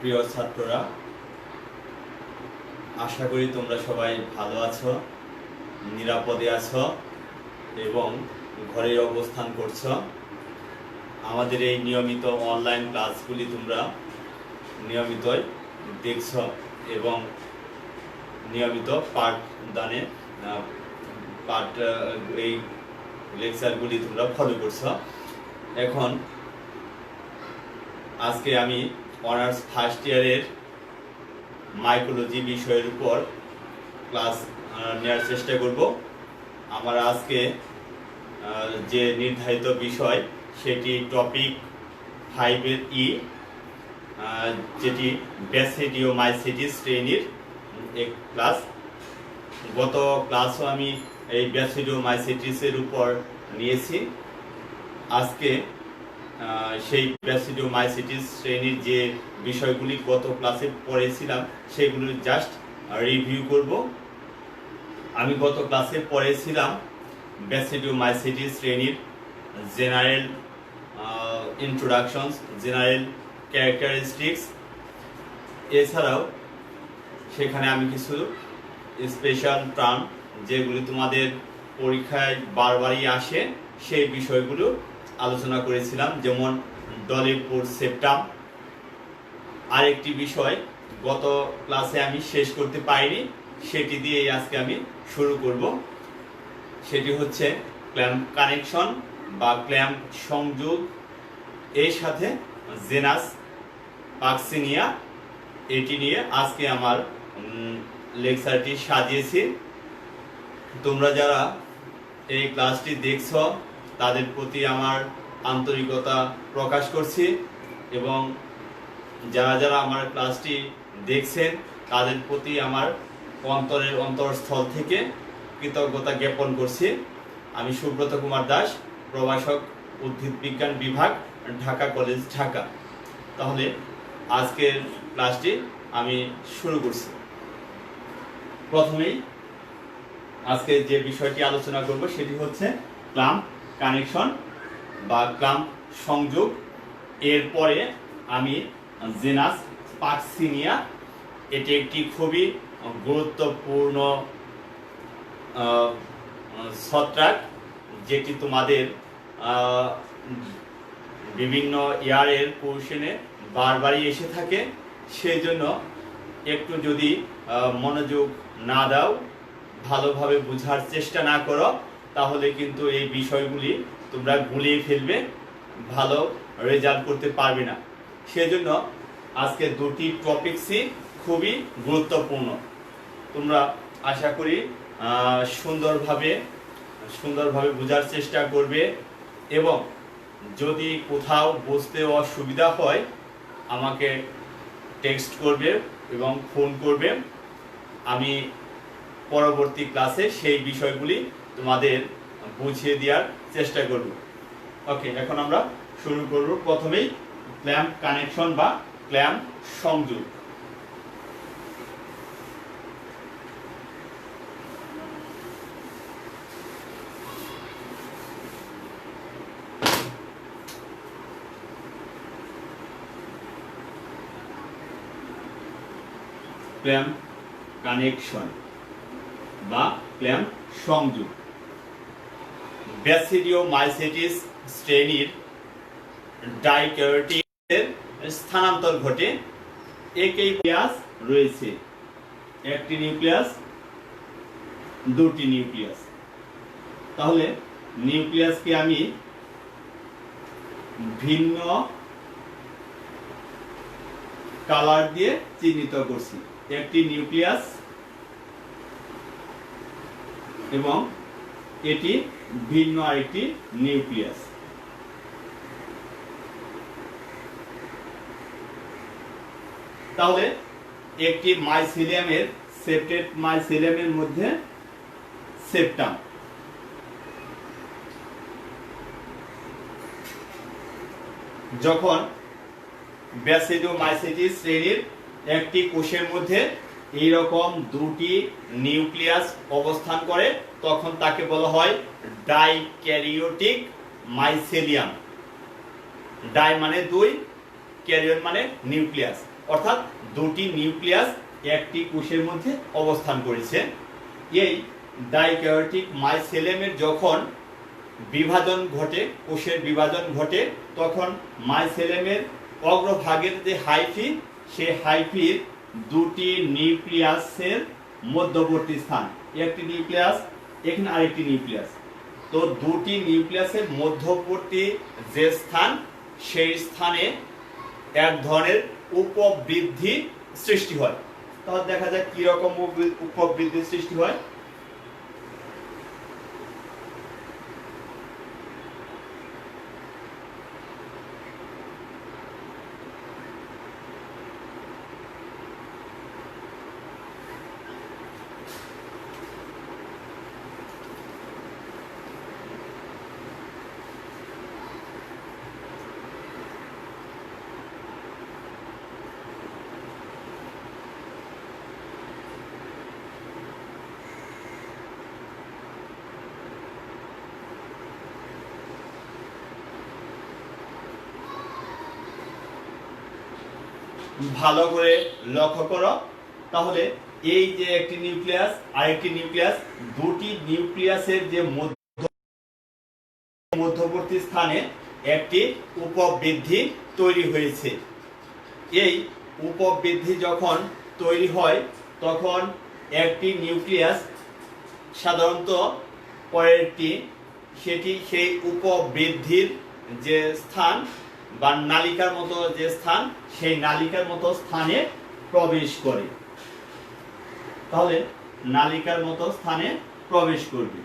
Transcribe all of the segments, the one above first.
প্রিয় ছাত্ররা, আশা করি তোমরা সবাই ভালো আছো, নিরাপদে আছো এবং ঘরে অবস্থান করছো। আমাদের এই নিয়মিত অনলাইন ক্লাসগুলি তোমরা নিয়মিতই দেখছো এবং নিয়মিত পাঠদানে পাঠ এই লেকচারগুলি তোমরা ফলো করছো। এখন আজকে আমি অনার্স ফার্স্ট ইয়ারের মাইকোলজি বিষয়ের উপর ক্লাস নেওয়ার চেষ্টা করব। আমার আজকে যে নির্ধারিত বিষয় সেটি টপিক 5-এর যেটি ব্যাসিডিওমাইসিটিস শ্রেণীর এক ক্লাস। গত ক্লাসও আমি এই ব্যাসিডিওমাইসিটিসের উপর নিয়েছি। আজকে সেই ব্যাসিডিওমাইসিটিস শ্রেণীর যে বিষয়গুলি গত ক্লাসে পড়েছিলাম সেগুলো জাস্ট রিভিউ করব। আমি গত ক্লাসে পড়েছিলাম ব্যাসিডিওমাইসিটিস শ্রেণীর জেনারেল ইন্ট্রোডাকশনস, জেনারেল ক্যারেক্টারিস্টিক্স। এছাড়াও সেখানে আমি কিছু স্পেশাল টার্ম যেগুলি তোমাদের পরীক্ষায় বারবারই আসে সেই বিষয়গুলো আলোচনা করেছিলাম, যেমন ডলিপুর সেপ্টাম। আরেকটি বিষয় গত ক্লাসে আমি শেষ করতে পারিনি, সেটি দিয়েই আজকে আমি শুরু করব। সেটি হচ্ছে ক্ল্যাম্প কানেকশন বা ক্ল্যাম্প সংযোগ, এর সাথে জেনাস পাক্সিনিয়া। এটি নিয়ে আজকে আমার লেকচারটি সাজিয়েছি। তোমরা যারা এই ক্লাসটি দেখছো তাদের প্রতি আমার আন্তরিকতা প্রকাশ করছি এবং যারা যারা আমার ক্লাসটি দেখছেন তাদের প্রতি আমার অন্তরের অন্তরস্থল থেকে কৃতজ্ঞতা জ্ঞাপন করছি। আমি সুব্রত কুমার দাস, প্রভাষক, উদ্ভিদ বিজ্ঞান বিভাগ, ঢাকা কলেজ, ঢাকা। তাহলে আজকের ক্লাসটি আমি শুরু করছি। প্রথমেই আজকে যে বিষয়টি আলোচনা করব সেটি হচ্ছে ক্ল্যাম্প কানেকশন বা ক্ল্যাম্প সংযোগ। এরপরে আমি জেনাস পাক্সিনিয়া, এটি একটি খুবই গুরুত্বপূর্ণ ছত্রাক যেটি তোমাদের বিভিন্ন ইয়ারের কোশ্চেনে বারবারই এসে থাকে। সেই জন্য একটু যদি মনোযোগ না দাও, ভালোভাবে বোঝার চেষ্টা না করো, তাহলে কিন্তু এই বিষয়গুলি তোমরা গুলিয়ে ফেলবে, ভালো রেজাল্ট করতে পারবে না। সেজন্য আজকে দুটি টপিকসই খুবই গুরুত্বপূর্ণ। তোমরা আশা করি সুন্দরভাবে বোঝার চেষ্টা করবে এবং যদি কোথাও বুঝতে অসুবিধা হয় আমাকে টেক্সট করবে এবং ফোন করবে। আমি পরবর্তী ক্লাসে সেই বিষয়গুলি তোমাদের বুঝিয়ে দেওয়ার চেষ্টা করব। ওকে, এখন আমরা শুরু করব। প্রথমেই ক্ল্যাম্প কানেকশন বা ক্ল্যাম্প সংযোগ। ক্ল্যাম্প কানেকশন বা ক্ল্যাম্প সংযোগ ব্যাসিডিওমাইসিটিস শ্রেণীর ডাইক্যারিওটিকের স্থানান্তর ঘটে। একই নিউক্লিয়াস রয়েছে, একটি নিউক্লিয়াস, দুটি নিউক্লিয়াস। তাহলে নিউক্লিয়াসকে আমি ভিন্ন কালার দিয়ে চিহ্নিত করছি। একটি নিউক্লিয়াস এবং এটি ভিন্ন আরেকটি নিউক্লিয়াস। তাহলে একটি মাইসিলিয়ামের সেপ্টেট মাইসিলিয়ামের মধ্যে সেপ্টাম। যখন ব্যাসিডিওমাইসিটিস শ্রেণীর একটি কোষের মধ্যে এইরকম দুটি নিউক্লিয়াস অবস্থান করে তখন তাকে বলা হয় ডাইক্যারিওটিক মাইসেলিয়াম। ডাই মানে দুই, ক্যারিয়ন মানে নিউক্লিয়াস, অর্থাৎ দুটি নিউক্লিয়াস একটি কোষের মধ্যে অবস্থান করেছে। এই ডাইক্যারিওটিক মাইসেলিয়ামের যখন বিভাজন ঘটে, কোষের বিভাজন ঘটে, তখন মাইসেলিয়ামের অগ্রভাগের যে হাইফি, সেই হাইফির দুটি নিউক্লিয়াসের মধ্যবর্তী স্থান, একটি নিউক্লিয়াস এখানে আরেকটি নিউক্লিয়াস, তো দুটি নিউক্লিয়াসের মধ্যবর্তী যে স্থান, সেই স্থানে এক ধরনের উপবৃদ্ধি সৃষ্টি হয়। তাহলে দেখা যায় কি রকম উপবৃদ্ধি সৃষ্টি হয়। ভালো করে লক্ষ্য করো, তাহলে এই যে একটি নিউক্লিয়াস আরেকটি নিউক্লিয়াস, দুটি নিউক্লিয়াসের যে মধ্যবর্তী স্থানে একটি উপবৃদ্ধি তৈরি হয়েছে। এই উপবৃদ্ধি যখন তৈরি হয় তখন একটি নিউক্লিয়াস সাধারণত পরেরটি সেটি সেই উপবৃদ্ধির যে স্থান বা নালিকার মতো যে স্থান, সেই নালিকার মতো স্থানে প্রবেশ করে। তাহলে নালিকার মতো স্থানে প্রবেশ করবে।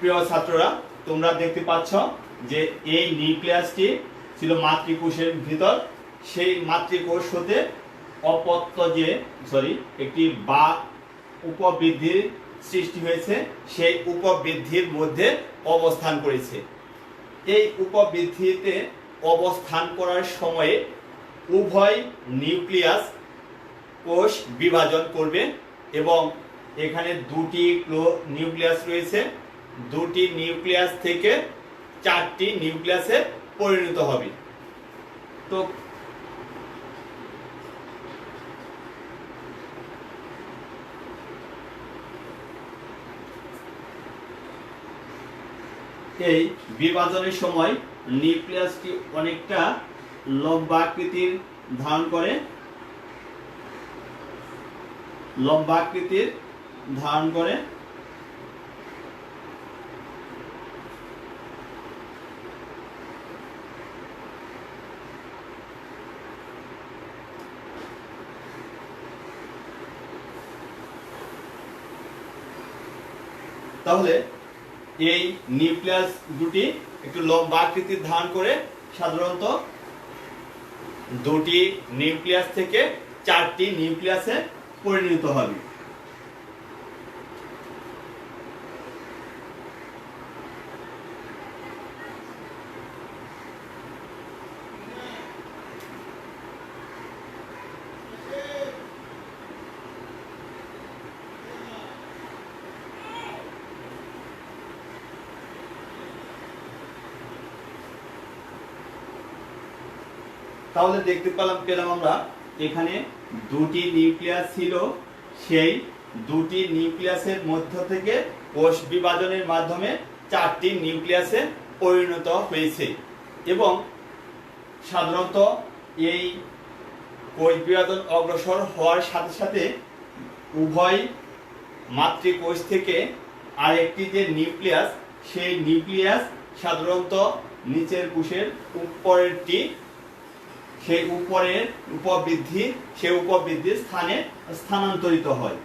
প্রিয় ছাত্ররা, তোমরা দেখতে পাচ্ছ যে এই নিউক্লিয়াসটি ছিল মাতৃকোষের ভিতর, সেই মাতৃকোষ হতে অপত্য যে একটি বা উপবৃদ্ধির সৃষ্টি হয়েছে, সেই উপবৃদ্ধির মধ্যে অবস্থান করেছে। এই উপবৃদ্ধিতে অবস্থান করার সময়ে উভয় নিউক্লিয়াস কোষ বিভাজন করবে এবং এখানে দুটি নিউক্লিয়াস রয়েছে, দুটি নিউক্লিয়াস থেকে চারটি নিউক্লিয়াসে পরিণত হবে। তো এই বিভাজনের সময় নিউক্লিয়াসটি অনেকটা লম্বা আকৃতির ধারণ করে, তাহলে এই নিউক্লিয়াস দুটি একটু লম্বা আকৃতির ধারণ করে সাধারণত দুটি নিউক্লিয়াস থেকে চারটি নিউক্লিয়াসে পরিণত হবে। তাহলে দেখতে পেলাম আমরা এখানে দুটি নিউক্লিয়াস ছিল, সেই দুটি নিউক্লিয়াসের মধ্য থেকে কোষ বিভাজনের মাধ্যমে চারটি নিউক্লিয়াসে পরিণত হয়েছে এবং সাধারণত এই কোষ বিভাজন অগ্রসর হওয়ার সাথে সাথে উভয় মাতৃকোষ থেকে আরেকটি যে নিউক্লিয়াস, সেই নিউক্লিয়াস সাধারণত নিচের কোষের উপরেরটি, সেই উপরের উপবৃদ্ধির স্থানে স্থানান্তরিত হয়।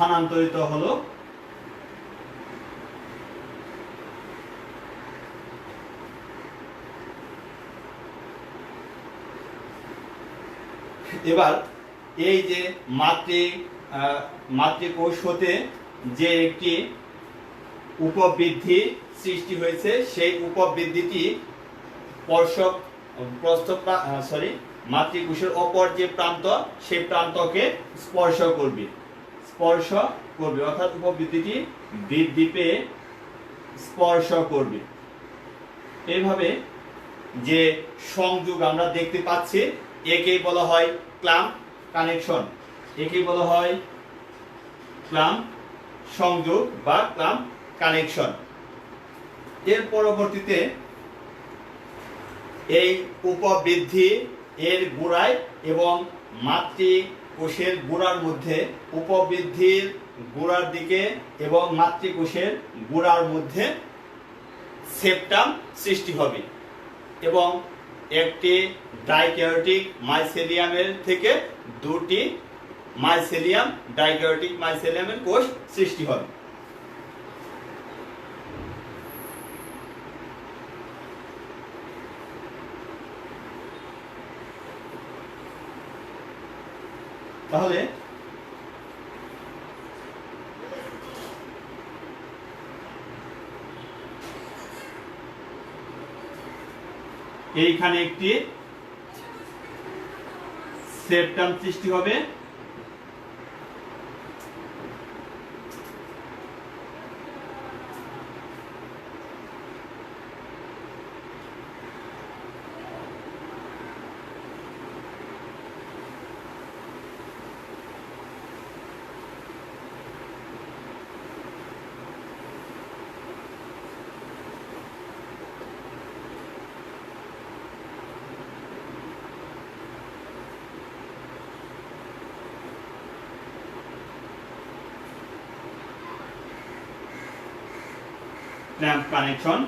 স্থানান্তরিত হলো। এবার এই যে মাতৃকোষ হতে যে একটি উপবৃদ্ধি সৃষ্টি হয়েছে, সেই উপবৃদ্ধিটি মাতৃকোষের অপর যে প্রান্ত, সেই প্রান্তকে স্পর্শ করবে অর্থাৎ উপবৃদ্ধিটি বৃদ্ধি পেয়ে স্পর্শ করবে। এইভাবে যে সংযোগ আমরা দেখতে পাচ্ছি, একেই বলা হয় ক্লাম্প কানেকশন, একেই বলা হয় ক্লাম্প সংযোগ বা ক্লাম্প কানেকশন। এর পরবর্তীতে এই উপবৃদ্ধি এর গোড়ায় এবং মাতৃকোষের গোড়ার মধ্যে, উপবৃদ্ধির গোড়ার দিকে এবং মাতৃকোষের গোড়ার মধ্যে সেপ্টাম সৃষ্টি হবে এবং একটি ডাইক্যারিওটিক মাইসেলিয়ামের থেকে দুটি ডাইক্যারিওটিক মাইসেলিয়ামের কোষ সৃষ্টি হবে। তাহলে এইখানে একটি সেপ্টাম সৃষ্টি হবে, ক্ল্যাম্প কানেকশন।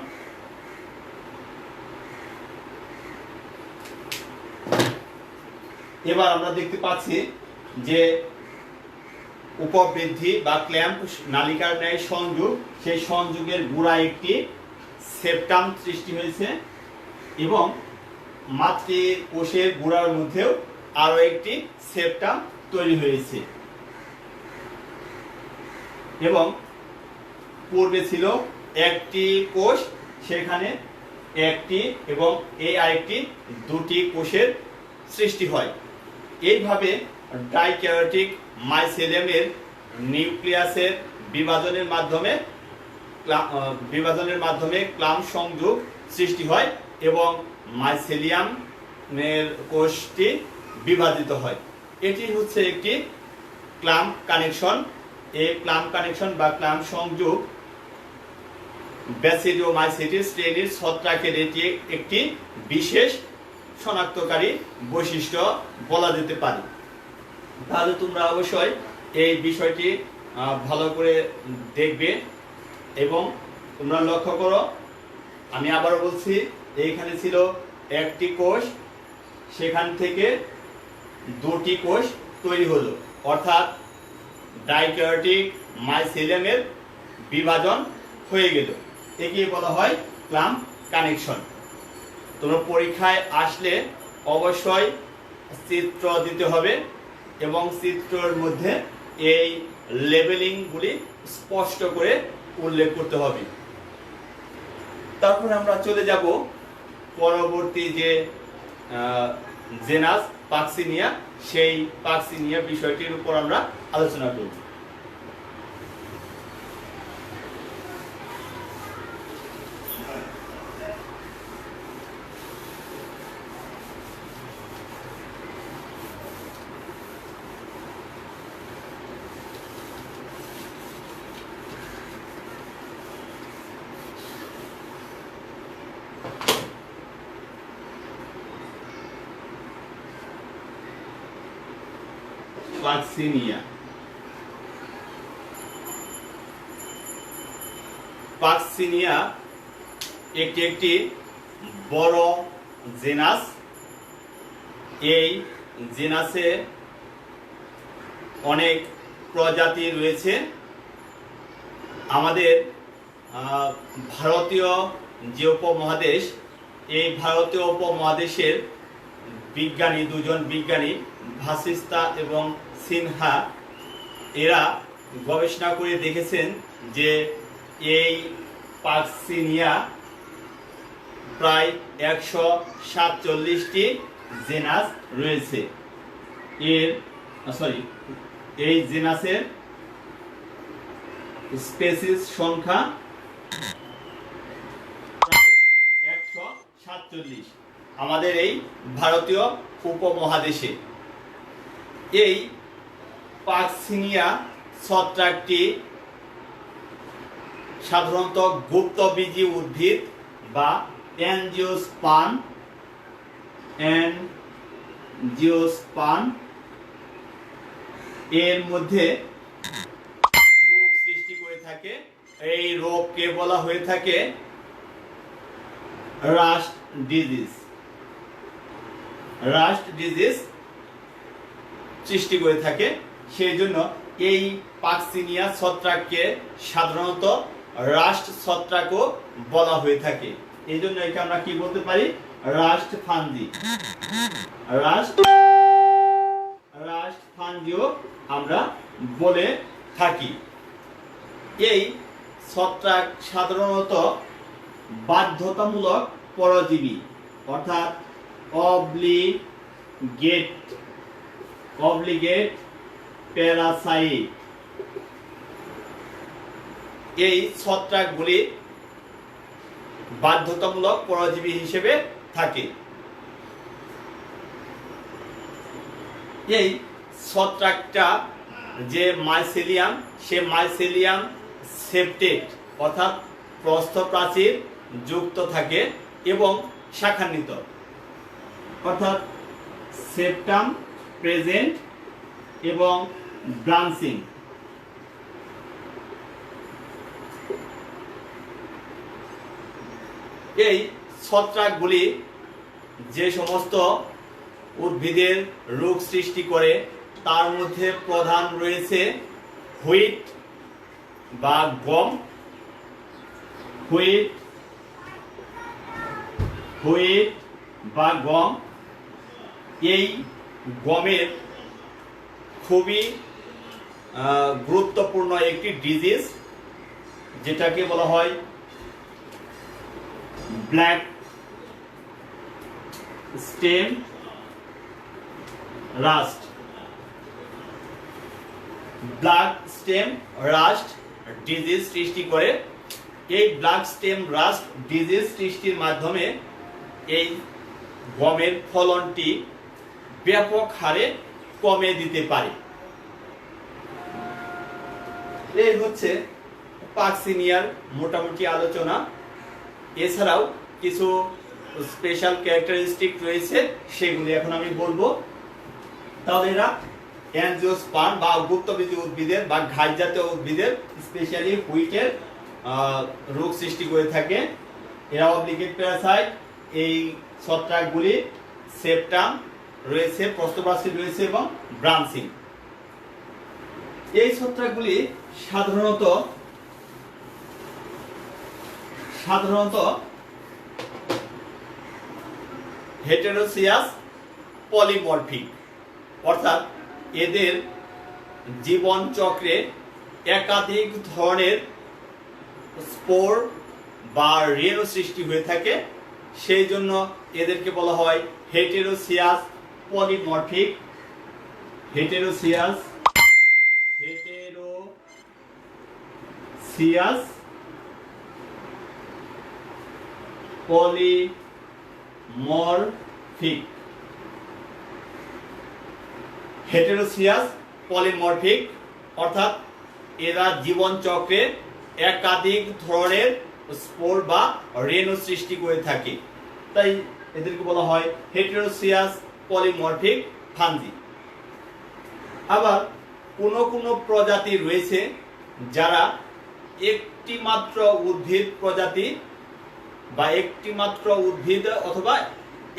এবার আমরা দেখতে পাচ্ছি যে উপবৃদ্ধি বা ক্ল্যাম্প নালিকার ন্যায় সংযোগ, সেই সংযোগের গোড়ায় একটি সেপ্টাম সৃষ্টি হয়েছে এবং মাতৃকোষের গোড়ার মধ্যেও আরো একটি সেপ্টাম তৈরি হয়েছে এবং পূর্বে ছিল একটি কোষ, সেখানে একটি এবং এই আরেকটি দুটি কোষের সৃষ্টি হয়। এইভাবে ডাইক্যারিওটিক মাইসেলিয়ামের নিউক্লিয়াসের বিভাজনের মাধ্যমে ক্লাম্প সংযোগ সৃষ্টি হয় এবং মাইসেলিয়ামের কোষটি বিভাজিত হয়। এটি হচ্ছে একটি ক্লাম্প কানেকশন। এই ক্লাম্প কানেকশন বা ক্লাম্প সংযোগ ব্যাসিডিওমাইসিটিস শ্রেণীর ছত্রাকের এটি একটি বিশেষ শনাক্তকারী বৈশিষ্ট্য বলা যেতে পারে। তাহলে তোমরা অবশ্যই এই বিষয়টি ভালো করে দেখবে এবং তোমরা লক্ষ্য করো, আমি আবারও বলছি, এইখানে ছিল একটি কোষ, সেখান থেকে দুটি কোষ তৈরি হলো, অর্থাৎ ডাইক্যারিওটিক মাইসেলিয়ামের বিভাজন হয়ে গেল। একে বলা হয় ক্লাম্প কানেকশন। তোমরা পরীক্ষায় আসলে অবশ্যই চিত্র দিতে হবে এবং চিত্রের মধ্যে এই লেবেলিংগুলি স্পষ্ট করে উল্লেখ করতে হবে। তারপর আমরা চলে যাব পরবর্তী যে জেনাস পাক্সিনিয়া, সেই পাক্সিনিয়া বিষয়টির উপর আমরা আলোচনা করব। পাক্সিনিয়া একটি বড় জেনাস। এই জেনাসে অনেক প্রজাতি রয়েছে। আমাদের ভারতীয় যে উপমহাদেশ, এই ভারতীয় উপমহাদেশের বিজ্ঞানী, দুজন বিজ্ঞানী ভাসিস্তা এবং সিনহা, এরা গবেষণা করে দেখেছেন যে এই পাকসিনিয়া প্রায় 147টি জেনাস রয়েছে। এই জেনাসের স্পেসিস সংখ্যা 147 আমাদের এই ভারতীয় উপমহাদেশে। এই পাকসিনিয়া ছত্রাকটি সাধারণত গুপ্তবীজী উদ্ভিদ বা অ্যাঞ্জিওস্পার্ম এর মধ্যে রোগ সৃষ্টি করে থাকে। এই রোগকে বলা হয়ে থাকে রাস্ট ডিজিজ সৃষ্টি করে থাকে। সেই জন্য এই পাকসিনিয়া ছত্রাককে সাধারণত রাস্ট ছত্রাকও বলা হয়ে থাকে। এই জন্য একে আমরা কি বলতে পারি? রাস্ট ফাঞ্জিও আমরা বলে থাকি। এই ছত্রাক সাধারণত বাধ্যতামূলক পরজীবী, অর্থাৎ অব্লিগেট প্যারাসাইট। এই ছত্রাকগুলি বাধ্যতামূলক পরজীবী হিসেবে থাকে। এই ছত্রাকটা যে মাইসেলিয়াম, সে মাইসেলিয়াম সেপ্টেট অর্থাৎ প্রস্থপ্রাচীর যুক্ত থাকে এবং শাখান্বিত, অর্থাৎ সেপ্টাম প্রেজেন্ট এবং ব্রাঞ্চিং। এই ছত্রাকগুলি যে সমস্ত উদ্ভিদের রোগ সৃষ্টি করে তার মধ্যে প্রধান রয়েছে হুইট বা গম, এই গমের খুবই গুরুত্বপূর্ণ একটি ডিজিজ, যেটাকে বলা হয় ব্ল্যাক স্টেম রাস্ট। ডিজিজ সৃষ্টি করে। এই ব্ল্যাক স্টেম রাস্ট ডিজিজ সৃষ্টির মাধ্যমে এই গমের ফলনটি ব্যাপক হারে কমে দিতে পারে। এই হচ্ছে পাকসিনিয়ার মোটামুটি আলোচনা। এছাড়াও কিছু স্পেশাল ক্যারেক্টারিস্টিক রয়েছে, সেগুলি এখন আমি বলবো। তাহলে এরা অ্যাঞ্জিওস্পার্ম বা গুপ্তবীজী উদ্ভিদের বা ঘাস জাতীয় উদ্ভিদের, স্পেশালি হুইটের রোগ সৃষ্টি করে থাকে। এরা অব্লিগেট প্যারাসাইট। এই ছত্রাকগুলি সেপ্টাম রয়েছে, প্রস্থপ্রাচীর রয়েছে এবং ব্রাঞ্চিং। এই ছত্রাকগুলি সাধারণত হেটেরোসিয়াস পলিমরফিক, অর্থাৎ এদের জীবন চক্রে একাধিক ধরনের স্পোর বা রেণু সৃষ্টি হয়ে থাকে। সেই জন্য এদেরকে বলা হয় হেটেরোসিয়াস পলিমরফিক। হেটেরোসিয়াস পলিমরফিক। অর্থাৎ এরা জীবন চক্রে একাধিক ধরনের স্পোর বা রেণু সৃষ্টি করে থাকে, তাই এদেরকে বলা হয় হেটেরোসিয়াস পলিমরফিক ফাঞ্জি। আবার কোন প্রজাতি রয়েছে যারা একটি মাত্র উদ্ভিদ প্রজাতি বা একটি মাত্র উদ্ভিদ অথবা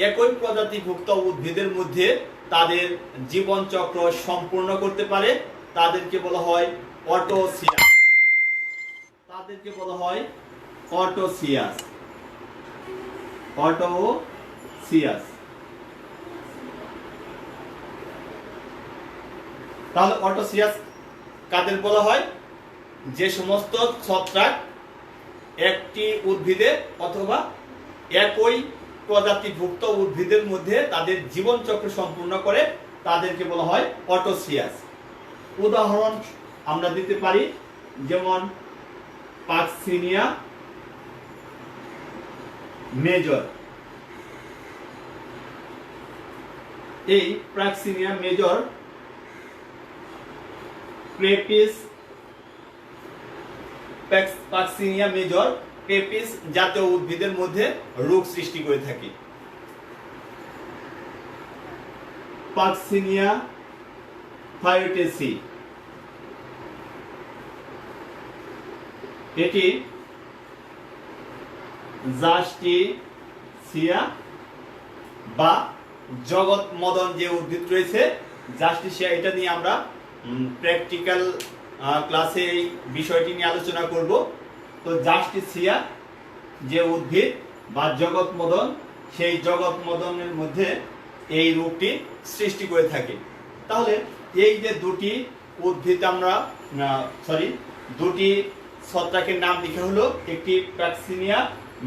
একই প্রজাতিভুক্ত উদ্ভিদের মধ্যে তাদের জীবন চক্র সম্পূর্ণ করতে পারে। তাদেরকে বলা হয় অটোসিয়াস। তাদেরকে বলা হয় অটোসিয়াস। অটোসিয়াস। তাহলে অটোসিয়াস কাদের বলা হয়? যে সমস্ত ছত্রাক একটি উদ্ভিদে অথবা একই প্রজাতিভুক্ত উদ্ভিদের মধ্যে তাদের জীবন চক্র সম্পূর্ণ করে তাদেরকে বলা হয় অটোসিয়াস। উদাহরণ আমরা দিতে পারি, যেমন পাক্সিনিয়া মেজর। এই পাক্সিনিয়া মেজর ক্রেপিস পাক্সিনিয়া মেজর ক্রেপিস জাতীয় উদ্ভিদের মধ্যে রোগ সৃষ্টি করে থাকে। পাক্সিনিয়া ফায়োটেসি এটি জাস্টিসিয়া বা জগৎ মদন যে উদ্ভিদ রয়েছে জাস্টিসিয়া, এটা নিয়ে আমরা প্র্যাকটিক্যাল ক্লাসে এই বিষয়টি নিয়ে আলোচনা করব। তো জাস্টিসিয়া যে উদ্ভিদ বা জগৎ মদন, সেই জগৎ মদনের মধ্যে এই রোগটি সৃষ্টি করে থাকে। তাহলে এই যে দুটি উদ্ভিদ আমরা দুটি ছত্রাকের নাম লিখা হলো, একটি পাক্সিনিয়া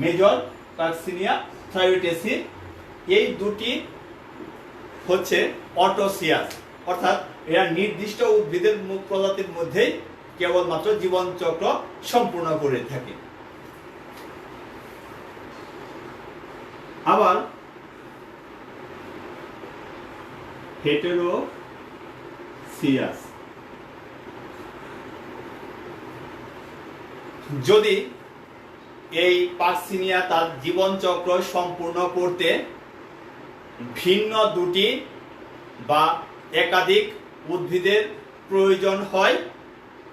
মেজর, পাক্সিনিয়া ফায়োটেসি। এই দুটি হচ্ছে অটোসিয়াস, অর্থাৎ এরা নির্দিষ্ট উদ্ভিদের প্রজাতির মধ্যে কেবলমাত্র জীবন চক্র সম্পূর্ণ করে থাকে। আবার হেটেরোসিয়াস, যদি এই পাক্সিনিয়া তার জীবন চক্র সম্পূর্ণ করতে ভিন্ন দুটি বা একাধিক উদ্ভিদের প্রয়োজন হয়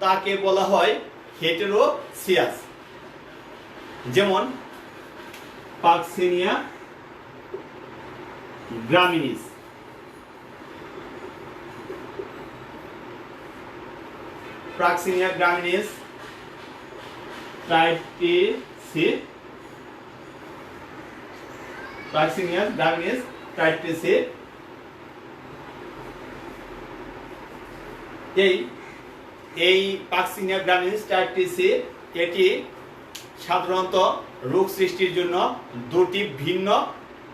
তাকে বলা হয় হেটেরোসিয়াস। যেমন পাক্সিনিয়া গ্রামিনিস, পাক্সিনিয়া গ্রামিনিস ট্রাইটিসি, পাক্সিনিয়া গ্রামিনিস ট্রাইটিসি। এই পাক্সিনিয়া গ্রামিনিস ট্রাইটিসি এটি সাধারণত রোগ সৃষ্টির জন্য দুটি ভিন্ন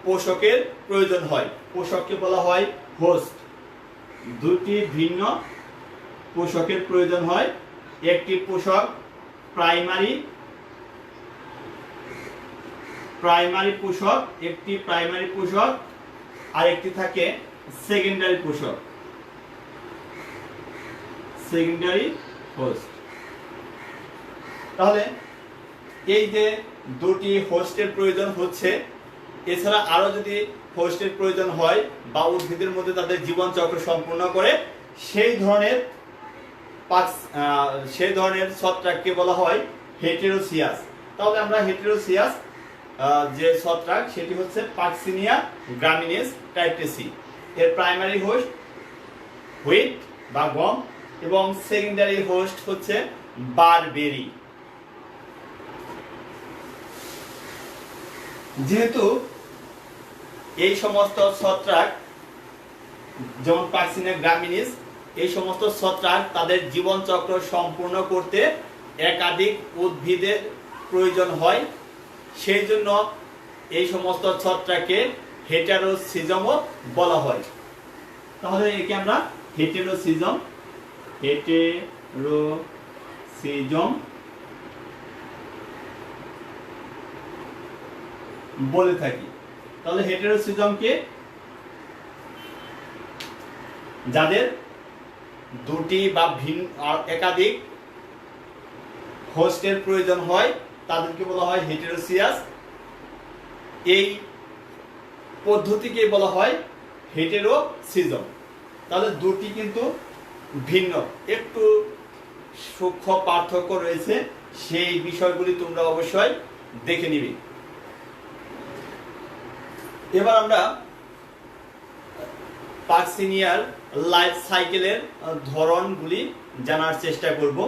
পোষকের প্রয়োজন হয়। পোষককে বলা হয় হোস্ট। দুটি ভিন্ন পোষকের প্রয়োজন হয়। একটি পোষক প্রাইমারি পোষক, একটি প্রাইমারি পোষক, আর একটি থাকে সেকেন্ডারি পোষক, সেকেন্ডারি হোস্ট। তাহলে এই যে দুটি হোস্টের প্রয়োজন হচ্ছে, এছাড়া আরো যদি হোস্টের প্রয়োজন হয় বা উদ্ভিদের মধ্যে তাদের জীবন চক্র সম্পূর্ণ করে সেই ধরনের ছত্রাককে বলা হয় হেটেরোসিয়াস। তাহলে আমরা হেটেরোসিয়াস যে ছত্রাক সেটি হচ্ছে পাক্সিনিয়া গ্রামিনিস ট্রাইটিসি। এর প্রাইমারি হোস্ট হুইট বা গম এবং সেকেন্ডারি হোস্ট হচ্ছে বারবেরি। যেহেতু এই সমস্ত ছত্রাক, যেমন পাক্সিনিয়া গ্রামিনিস, এই সমস্ত ছত্রাক তাদের জীবন চক্র সম্পূর্ণ করতে একাধিক উদ্ভিদের প্রয়োজন হয়, সেই জন্য এই সমস্ত ছত্রাককে হেটেরোসিজমও বলা হয়। তাহলে একে আমরা হেটেরোসিজম বলে থাকি। তাহলে হেটেরোসিজমকে যাদের দুটি বা একাধিক হোস্টের প্রয়োজন হয় তাদেরকে বলা হয় হেটেরোসিয়াস। এই পদ্ধতিকে বলা হয় হেটেরোসিজম। তাহলে দুটি কিন্তু ভিন্ন, একটু সূক্ষ্ম পার্থক্য রয়েছে, সেই বিষয়গুলি তোমরা অবশ্যই দেখে নিবে। এবার আমরা পাকসিনিয়ার লাইফ সাইকেলের ধরনগুলি জানার চেষ্টা করব।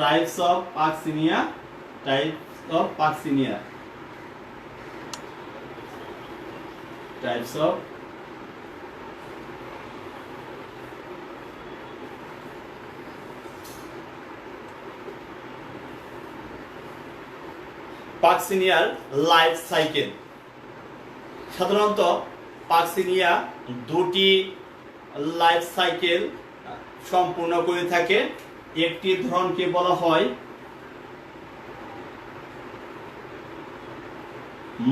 Types of Parksinia. Types of Parksinia. Types of পাকসিনিয়ার লাইফ সাইকেল। সাধারণত পাকসিনিয়া দুটি লাইফ সাইকেল সম্পূর্ণ করে থাকে। একটি ধরনকে বলা হয়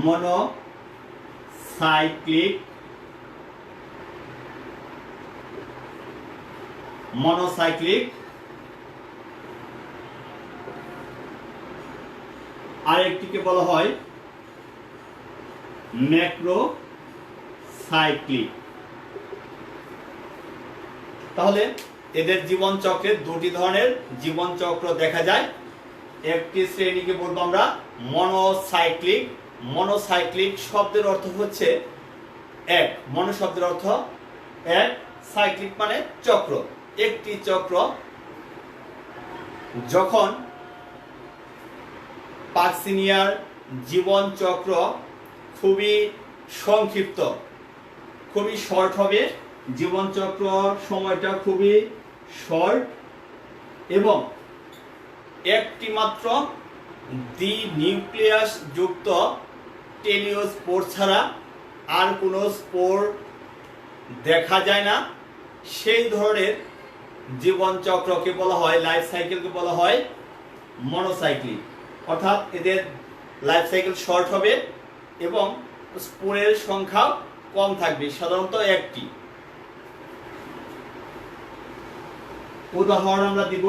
মনোসাইক্লিক, আরেকটিকে বলা হয় ম্যাক্রোসাইক্লিক। তাহলে এদের জীবন চক্রের দুটি ধরনের জীবন চক্র দেখা যায়। একটি শ্রেণীকে বলবো আমরা মনোসাইক্লিক। মনোসাইক্লিক শব্দের অর্থ হচ্ছে এক, মনো শব্দের অর্থ এক, সাইক্লিক মানে চক্র, একটি চক্র। যখন পাকসিনিয়ার জীবন চক্র খুবই সংক্ষিপ্ত, খুবই শর্ট হবে, জীবন চক্র সময়টা খুবই শর্ট এবং একটি মাত্র দ্বি নিউক্লিয়াস যুক্ত টেলিওস্পোর ছাড়া আর কোনো স্পোর দেখা যায় না, সেই ধরনের জীবন চক্রকে বলা হয়, লাইফ সাইকেলকে বলা হয় মনোসাইক্লিক। অর্থাৎ এদের লাইফ সাইকেল শর্ট হবে এবং স্পোরের সংখ্যা কম থাকবে, সাধারণত একটি। উদাহরণ আমরা দিব।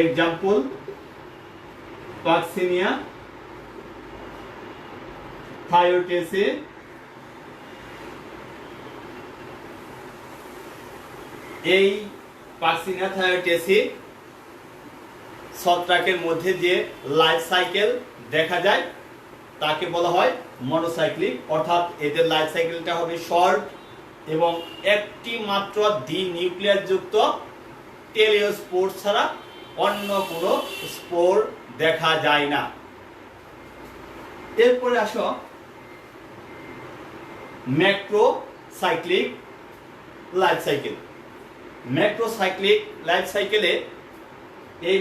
এক্সাম্পল, পাকসিনিয়া থায়োটেসে এই পাকসিনিয়া থায়োটেসে ছত্রাকের মধ্যে যে লাইফ সাইকেল দেখা যায় তাকে বলা হয় মনোসাইক্লিক। অর্থাৎ এদের লাইফ সাইকেলটা হবে শর্ট এবং একটি মাত্র দ্বি নিউক্লিয়াস যুক্ত টেলিওস্পোর ছাড়া অন্য কোনো স্পোর দেখা যায় না। এরপরে আসো macrocyclic life cycle. Macrocyclic life সাইকেলে এই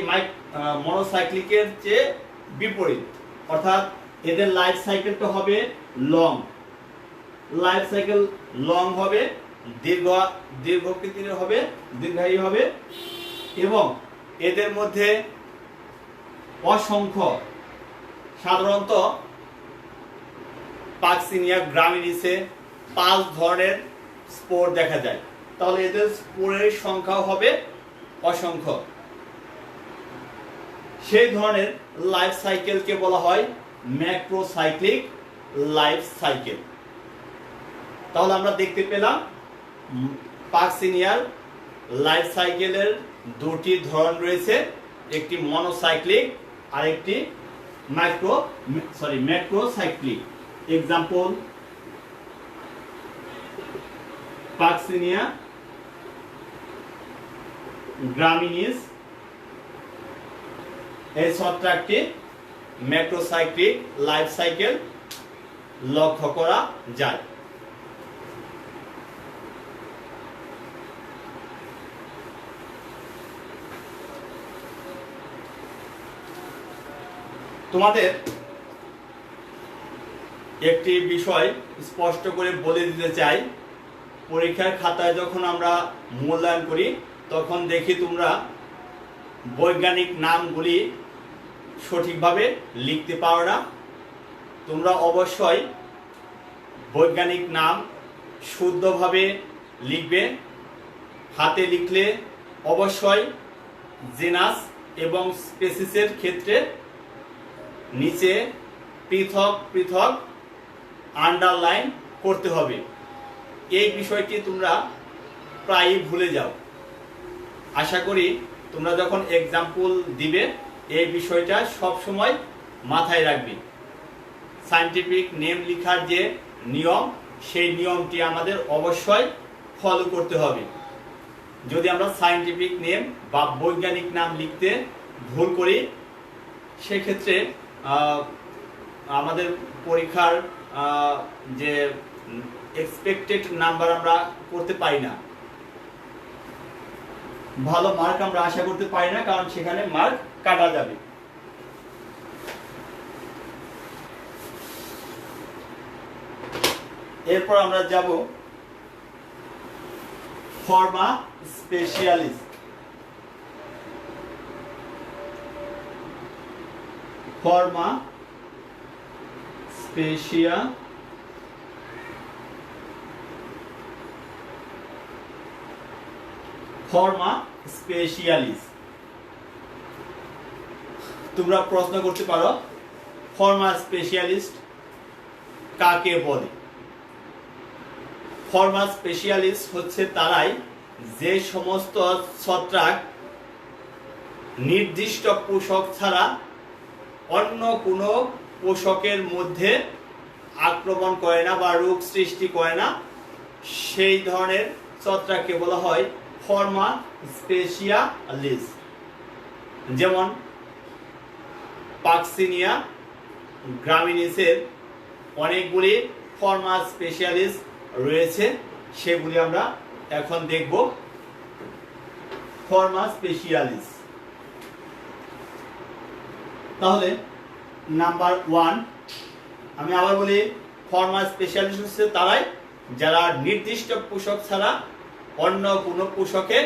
মনোসাইক্লিকের চেয়ে বিপরীত, অর্থাৎ এদের লাইফ সাইকেলটা হবে লং, লাইফ সাইকেল লং হবে, দীর্ঘকৃতির হবে, দীর্ঘায়ী হবে এবং এদের মধ্যে অসংখ্য, সাধারণত পাকসিনিয়া গ্রামিনিসে 5 ধরনের স্পোর দেখা যায়। তাহলে এদের স্পোরের সংখ্যাও হবে অসংখ্য। সেই ধরনের লাইফ সাইকেলকে বলা হয় ম্যাক্রোসাইক্লিক লাইফ সাইকেল। তাহলে আমরা দেখতে পেলাম পাকসিনিয়ার লাইফ সাইকেলের দুটি ধরন রয়েছে, একটি মনোসাইক্লিক আর একটি ম্যাক্রোসাইক্লিক। এক্সাম্পল, পাকসিনিয়া গ্রামিনিস এই ছত্রাকটি ম্যাক্রোসাইক্লিক লাইফ সাইকেল লক্ষ্য করা যায়। তোমাদের একটি বিষয় স্পষ্ট করে বলে দিতে চাই, পরীক্ষার খাতায় যখন আমরা মূল্যায়ন করি তখন দেখি তোমরা বৈজ্ঞানিক নামগুলি সঠিকভাবে লিখতে পারো না। তোমরা অবশ্যই বৈজ্ঞানিক নাম শুদ্ধভাবে লিখবে। হাতে লিখলে অবশ্যই জেনাস এবং স্পেসিসের ক্ষেত্রে নিচে পৃথক পৃথক আন্ডারলাইন করতে হবে এই বিষয়টি তোমরা প্রায়ই ভুলে যাও। আশা করি তোমরা যখন এক্সাম্পল দিবে এই বিষয়টা সব সময় মাথায় রাখবে। সায়েন্টিফিক নেম লেখার যে নিয়ম, সেই নিয়মটি আমাদের অবশ্যই ফলো করতে হবে। যদি আমরা সায়েন্টিফিক নেম বা বৈজ্ঞানিক নাম লিখতে ভুল করি, সেক্ষেত্রে আমাদের পরীক্ষার যে এক্সপেক্টেড নাম্বার আমরা করতে পারি না, ভালো মার্ক আমরা আশা করতে পারি না, কারণ সেখানে মার্ক কাটা যাবে। এরপর আমরা যাব ফর্মা স্পেশালিস। ফর্মা স্পেশালিস। তোমরা প্রশ্ন করতে পারো ফর্মা স্পেশালিস্ট কাকে বলে? ফর্মা স্পেশালিস্ট হচ্ছে তারাই যে সমস্ত ছত্রাক নির্দিষ্ট পোষক ছাড়া অন্য কোনো পোষকের মধ্যে আক্রমণ করে না বা রোগ সৃষ্টি করে না, সেই ধরনের ছত্রাককে বলা হয় ফর্মা স্পেশালিস। যেমন পাক্সিনিয়া গ্রামিনিসের অনেকগুলি ফর্মা স্পেশালিস রয়েছে, সেগুলি আমরা এখন দেখব। ফর্মা স্পেশালিস, তাহলে নাম্বার 1 আমি আবার বলি, ফর্মা স্পেশালিস হচ্ছে তারাই যারা নির্দিষ্ট পোষক ছাড়া অন্য কোনো পোষকে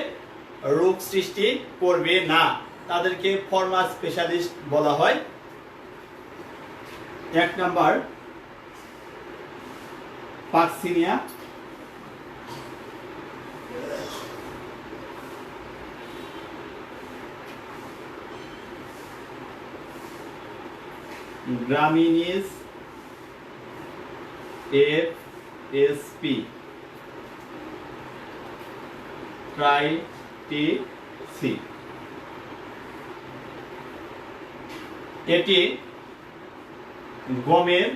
রোগ সৃষ্টি করবে না, তাদেরকে ফর্মা স্পেশালিস্ট বলা হয়। 1 নাম্বার পাক্সিনিয়া। গ্রামিনিস এফএসপি ট্রাইটিসি, এটি গমের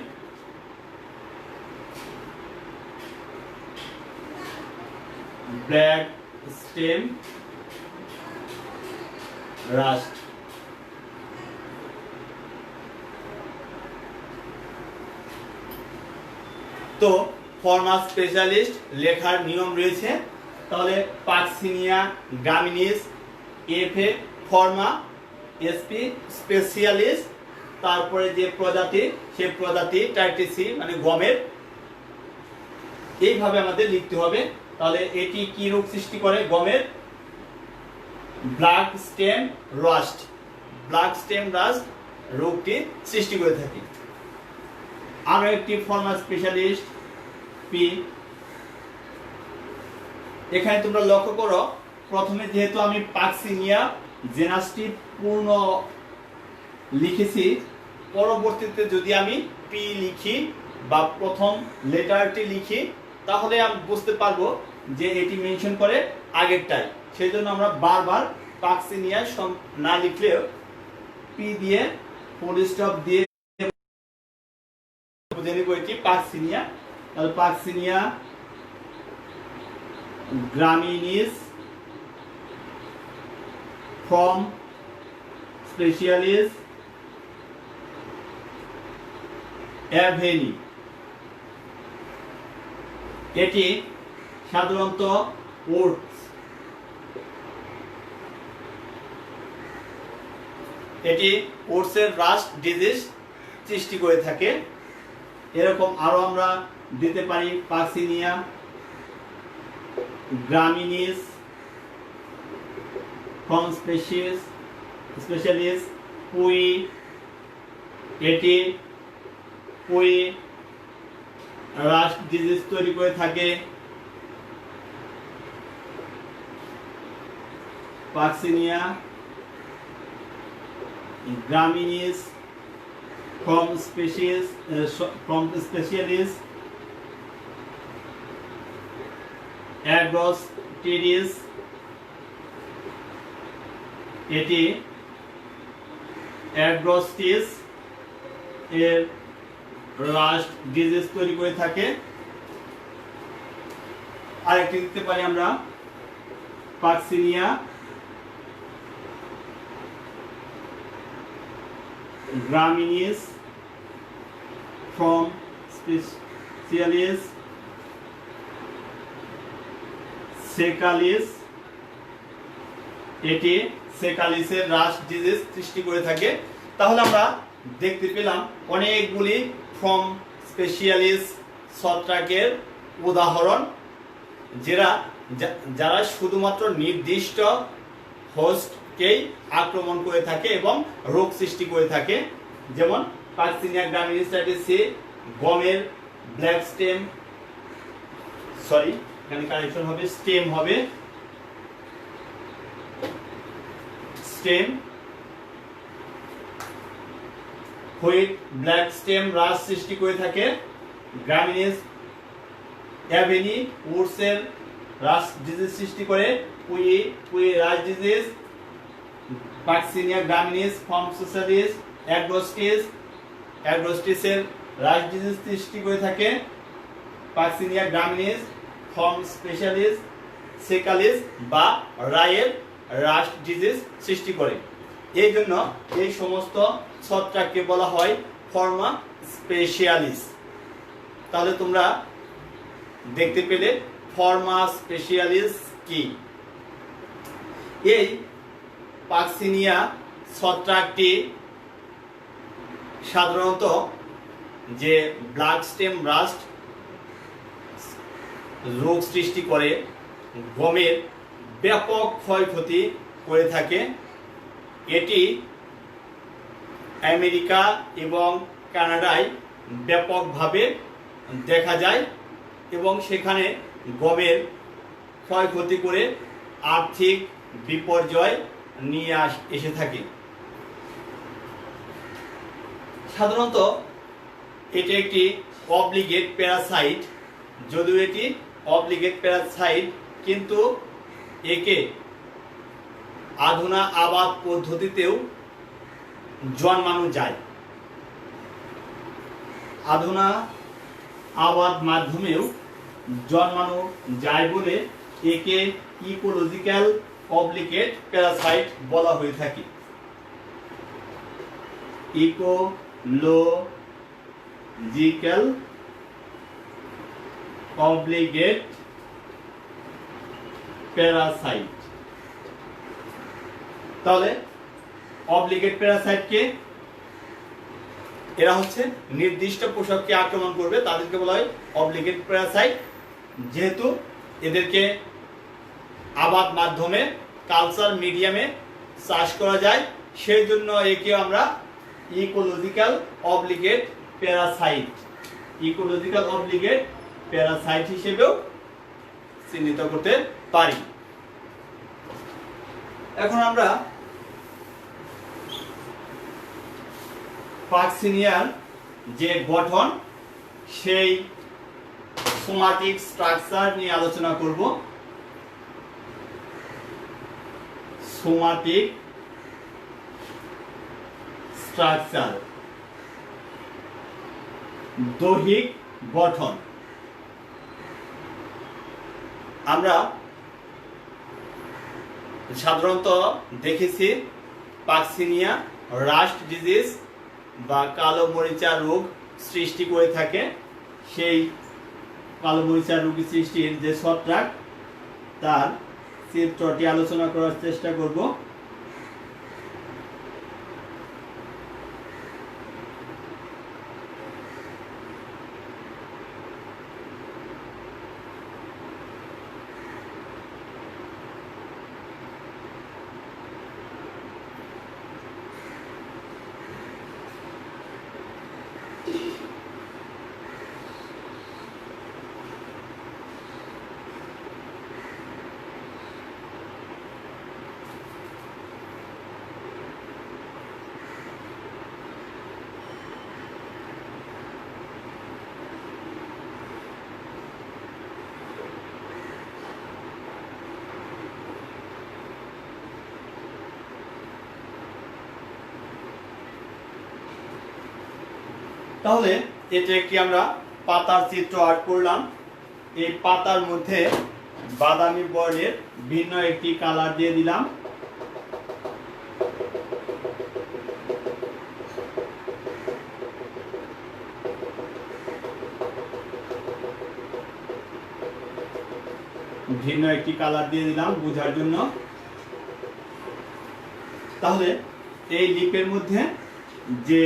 ব্ল্যাক স্টেম রাস্ট। তো ফর্মা স্পেশালিস্ট লেখার নিয়ম রয়েছে, তাহলে পাক্সিনিয়া গ্রামিনিস, এফএ ফর্মা, এসপি স্পেশালিস্ট, তারপরে যে প্রজাতি সে প্রজাতি ট্রাইটিসি মানে গমের, এইভাবে আমাদের লিখতে হবে। তাহলে এটি কি রোগ সৃষ্টি করে? গমের black stem rust, black stem rust রোগটি সৃষ্টি করে থাকে। আরো একটি ফর্মা স্পেশালিস্ট পি। এখানে তোমরা লক্ষ্য করো, প্রথমে যেহেতু আমি পাক্সিনিয়া জেনাসটি পূর্ণ লিখেছি, পরবর্তীতে যদি আমি পি লিখি বা প্রথম লেটারটি লিখি, তাহলে আমি বুঝতে পারবো যে এটি মেনশন করে আগেরটাই। সেই জন্য আমরা বারবার পাক্সিনিয়া না লিখলেও পি দিয়ে ফুল স্টপ দিয়ে বুঝে নিব এটি পাক্সিনিয়া। তাহলে পাক্সিনিয়া গ্রামিনিস ফ্রম স্পেশালিস অ্যাভেনি, এটি সাধারণত ওটস, এটি ওটসের রাস্ট ডিজিজ সৃষ্টি করে থাকে। এরকম আরো আমরা দিতে পারি পাক্সিনিয়া গ্রামিনিস ফ্রম স্পেশালিস পুই, এটি পুই রাস্ট ডিজিজ তৈরি করে থাকে। পাক্সিনিয়া গ্রামিনিস from specialis অ্যাগ্রোস্টিডিস, এটি অ্যাগ্রোস্টিস এর রাস্ট ডিজিজ তৈরি করে থাকে। আরেকটি দিতে পারি আমরা পাক্সিনিয়া গ্রামিনিস from Specialis সেকালিস, এটি সেকালিসের রাস্ট ডিজিজ সৃষ্টি করে থাকে। তাহলে আমরা দেখতে পেলাম অনেকগুলি ফ্রম স্পেশালিস ছত্রাকের উদাহরণ, যারা শুধুমাত্র নির্দিষ্ট হোস্টকেই আক্রমণ করে থাকে এবং রোগ সৃষ্টি করে থাকে। যেমন পাক্সিনিয়া গ্রামিনিস সি, গমের ব্ল্যাক স্টেম, এখানে কারেকশন হবে, স্টেম হবে, স্টেম, হুইট ব্ল্যাক স্টেম রাশ সৃষ্টি করে থাকে। গ্রামিনিস অ্যাভেনি উডসের রাশ ডিজিজ সৃষ্টি করে, পুই রাশ disease. Puccinia গ্রামিনিস from সোসালিস অ্যাগ্রোস্টিসের rush disease সৃষ্টি করে থাকে। পাক্সিনিয়া গ্রামিনিস ফ্রম স্পেশালিস সেকালিস বা রায়ের রাশ ডিজিজ সৃষ্টি করে। এই জন্য এই সমস্ত ছত্রাককে বলা হয় ফর্মা স্পেশালিস। তাহলে তোমরা দেখতে পেলে ফর্মা স্পেশালিস কি। এই পাক্সিনিয়া ছত্রাকটি সাধারণত যে ব্ল্যাক স্টেম রাস্ট রোগ সৃষ্টি করে গমের ব্যাপক ক্ষয়ক্ষতি করে থাকে। এটি আমেরিকা এবং কানাডায় ব্যাপকভাবে দেখা যায় এবং সেখানে গমের ক্ষয়ক্ষতি করে আর্থিক বিপর্যয় নিয়ে এসে থাকে। সাধারণত এটি একটি অব্লিগেট প্যারাসাইট। যদিও এটি অব্লিগেট প্যারাসাইট, কিন্তু একে আধুনা আবাদ পদ্ধতিতেও জন্মানো যায়। আধুনা আবাদ মাধ্যমেও জন্মানো যায় বলে একে ইকোলজিক্যাল অব্লিগেট প্যারাসাইট বলা হয়ে থাকে। Ecological obligate Parasite. তাহলে অব্লিগেট প্যারাসাইটকে, এরা হচ্ছে নির্দিষ্ট পোষককে আক্রমণ করবে, তাদেরকে বলা হয় অব্লিগেট প্যারাসাইট। যেহেতু এদেরকে আবাদ মাধ্যমে কালচার মিডিয়ামে চাষ করা যায়, সেই জন্য একে আমরা ইকোলজিক্যাল অব্লিগেট প্যারাসাইট হিসেবেও চিহ্নিত করতে পারি। এখন আমরা পাক্সিনিয়ার যে গঠন, সেই সোমাটিক স্ট্রাকচার নিয়ে আলোচনা করব। সোমাটিক স্ট্রাকচার, দৈহিক গঠন। আমরা সাধারণত দেখেছি পাক্সিনিয়া রাস্ট ডিজিজ বা কালো মরিচা রোগ সৃষ্টি করে থাকে। সেই কালো মরিচা রোগ সৃষ্টির যে ছত্রাক, তার চিত্রটি আলোচনা করার চেষ্টা করব। তাহলে এটা একটি আমরা পাতার চিত্র আর্ট করলাম। এই পাতার মধ্যে বাদামি বর্ণের ভিন্ন একটি কালার দিয়ে দিলাম। ভিন্ন একটি কালার দিয়ে দিলাম বোঝার জন্য। তাহলে এই লিপের মধ্যে যে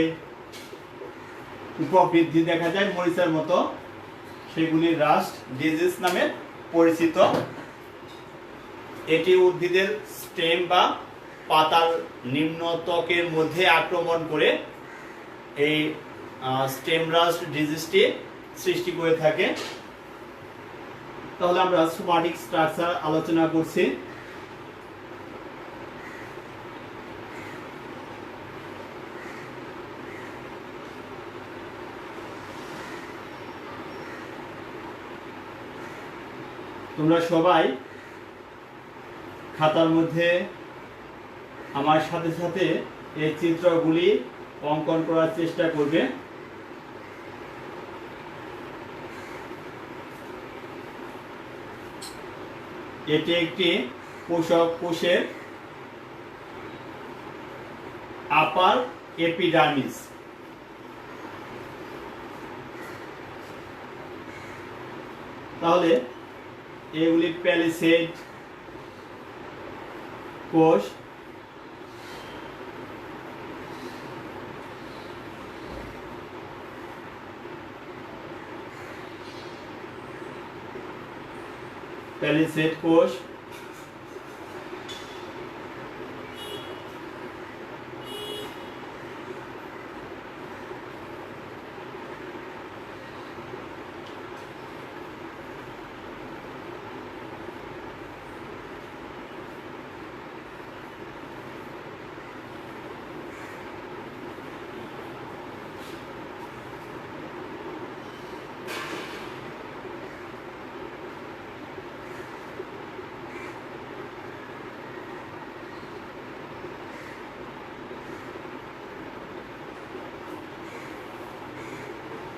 উপবৃদ্ধি দেখা যায় মরিচের মতো, সেগুলি রাস্ট ডিজিজ নামে পরিচিত। এটি উদ্ভিদের স্টেম বা পাতার নিম্ন ত্বকের মধ্যে আক্রমণ করে এই স্টেম রাস্ট ডিজিজটি সৃষ্টি করে থাকে। তাহলে আমরা সোমাটিক স্ট্রাকচার আলোচনা করছি। তোমরা সবাই খাতার মধ্যে আমার সাথে সাথে এই চিত্রগুলি অঙ্কন করার চেষ্টা করবে। এটি একটি পোষক কোষের আপার এপিডার্মিস। তাহলে এগুলি প্যালিসেড কোষ, প্যালিসেড কোষ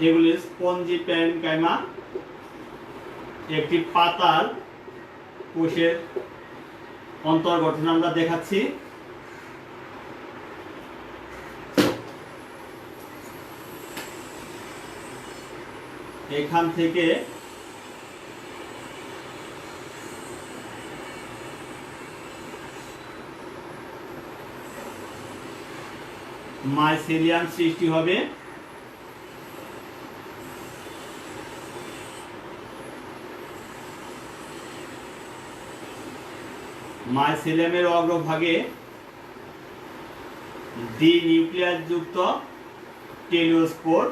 এগুলি স্পঞ্জি প্যারেনকাইমা। একটি পাতার কোষের অন্তর্গঠন আমরা দেখাচ্ছি। এখান থেকে মাইসেলিয়াম সৃষ্টি হবে। মাইসেলিয়ামের অগ্রভাগে দ্বি নিউক্লিয়াস যুক্ত টেলিওস্পোর,